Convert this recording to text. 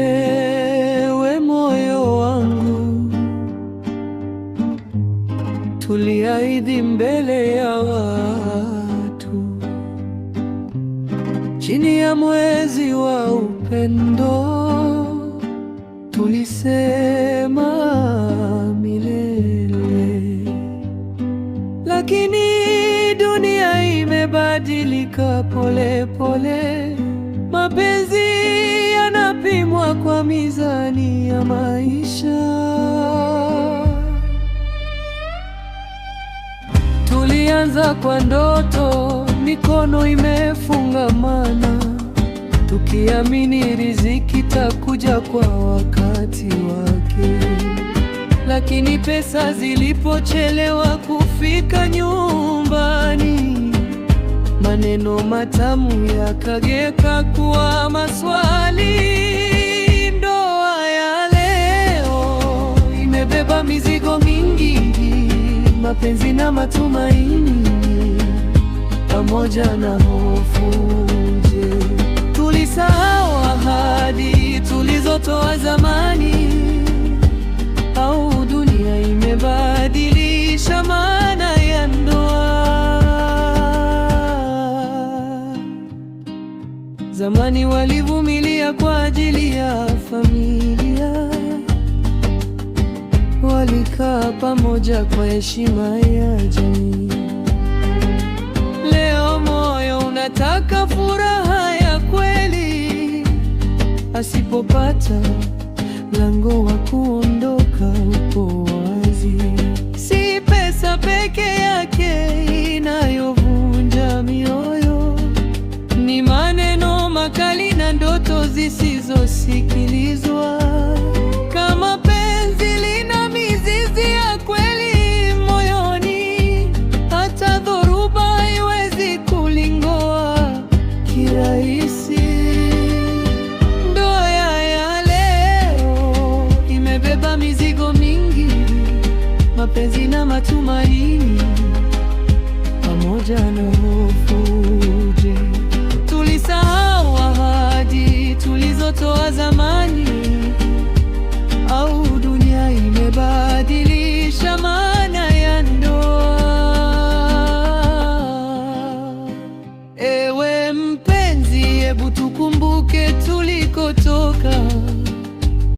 Ewe moyo wangu, tuliahidi mbele ya watu, chini ya mwezi wa upendo, tulisema milele. Lakini dunia imebadilika pole pole. Mapenzi yanapimwa kwa mizani ya maisha. Tulianza kwa ndoto, mikono imefungamana, tukiamini riziki itakuja kwa wakati wake. Lakini pesa zilipochelewa kufika nyumbani, maneno matamu yakageuka kuwa maswali. Ndoa ya leo imebeba mizigo mingi, mapenzi na matumaini pamoja na hofu. Je, tulisahau ahadi tulizotoa zamani, au dunia imebadilisha maana ya ndoa? Zamani walivumilia kwa ajili ya familia, walikaa pamoja kwa heshima ya jamii. Leo moyo unataka furaha ya kweli, asipopata mlango wa kuondoka upo wazi. Si pesa peke yake inayovunja mioyo, ni maneno makali na ndoto zisizosikilizwa. Kama penzi lina mizizi ya kweli moyoni, hata dhoruba haiwezi kuling'oa kirahisi. Ndoa ya leo imebeba mizigo mingi, mapenzi na matumaini pamoja na hofu. Je, tulisahau ahadi tulizotoa zamani,